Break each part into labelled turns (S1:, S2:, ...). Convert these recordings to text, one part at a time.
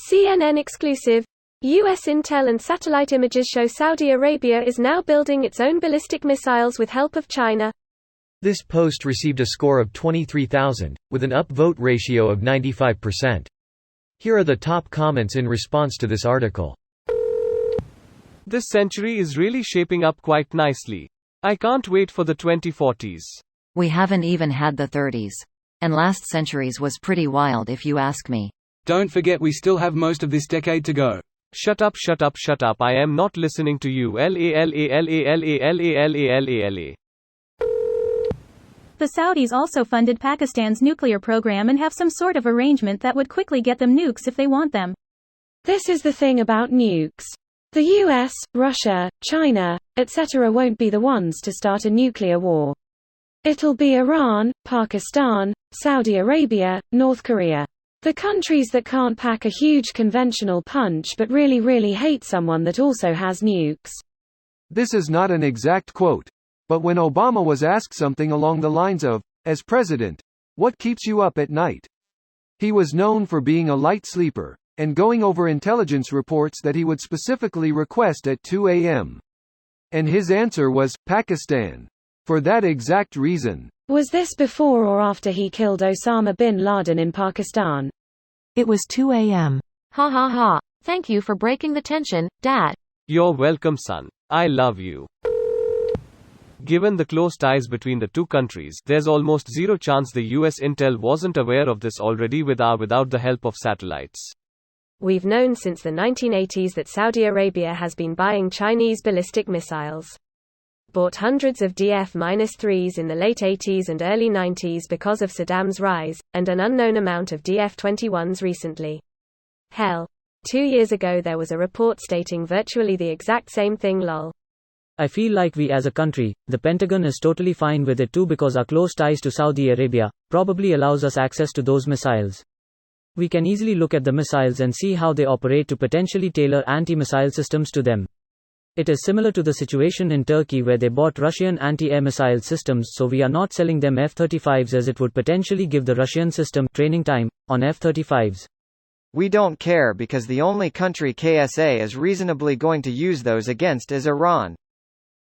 S1: CNN exclusive. U.S. intel and satellite images show Saudi Arabia is now building its own ballistic missiles with help of China.
S2: This post received a score of 23,000, with an upvote ratio of 95%. Here are the top comments in response to this article.
S3: This century is really shaping up quite nicely. I can't wait for the 2040s.
S4: We haven't even had the 30s. And last century's was pretty wild if you ask me.
S5: Don't forget we still have most of this decade to go.
S3: Shut up, shut up, shut up. I am not listening to you. LALALALALALALA.
S6: The Saudis also funded Pakistan's nuclear program and have some sort of arrangement that would quickly get them nukes if they want them.
S1: This is the thing about nukes. The US, Russia, China, etc. won't be the ones to start a nuclear war. It'll be Iran, Pakistan, Saudi Arabia, North Korea. The countries that can't pack a huge conventional punch but really hate someone that also has nukes.
S7: This is not an exact quote. But when Obama was asked something along the lines of, "As president, what keeps you up at night?" he was known for being a light sleeper, and going over intelligence reports that he would specifically request at 2 a.m. And his answer was, Pakistan. For that exact reason.
S1: Was this before or after he killed Osama bin Laden in Pakistan?
S8: It was 2 a.m.
S4: Ha ha ha. Thank you for breaking the tension, Dad.
S3: You're welcome, son. I love you. Given the close ties between the two countries, there's almost zero chance the US intel wasn't aware of this already with or without the help of satellites.
S1: We've known since the 1980s that Saudi Arabia has been buying Chinese ballistic missiles. Bought hundreds of DF-3s in the late 80s and early 90s because of Saddam's rise, and an unknown amount of DF-21s recently. Hell. 2 years ago there was a report stating virtually the exact same thing lol.
S9: I feel like we as a country, the Pentagon is totally fine with it too because our close ties to Saudi Arabia probably allows us access to those missiles. We can easily look at the missiles and see how they operate to potentially tailor anti-missile systems to them. It is similar to the situation in Turkey where they bought Russian anti-air missile systems, so we are not selling them F-35s as it would potentially give the Russian system training time on F-35s.
S10: We don't care because the only country KSA is reasonably going to use those against is Iran.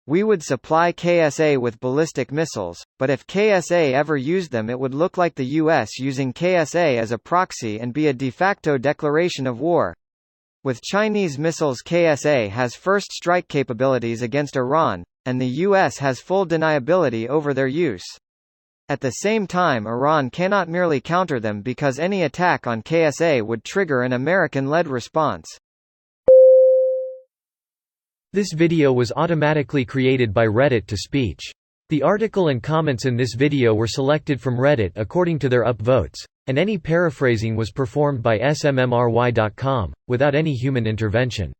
S10: We would supply KSA with ballistic missiles, but if KSA ever used them it would look like the US using KSA as a proxy and be a de facto declaration of war. With Chinese missiles KSA has first strike capabilities against Iran, and the US has full deniability over their use. At the same time Iran cannot merely counter them because any attack on KSA would trigger an American-led response.
S2: This video was automatically created by Reddit to speech. The article and comments in this video were selected from Reddit according to their upvotes, and any paraphrasing was performed by smmry.com, without any human intervention.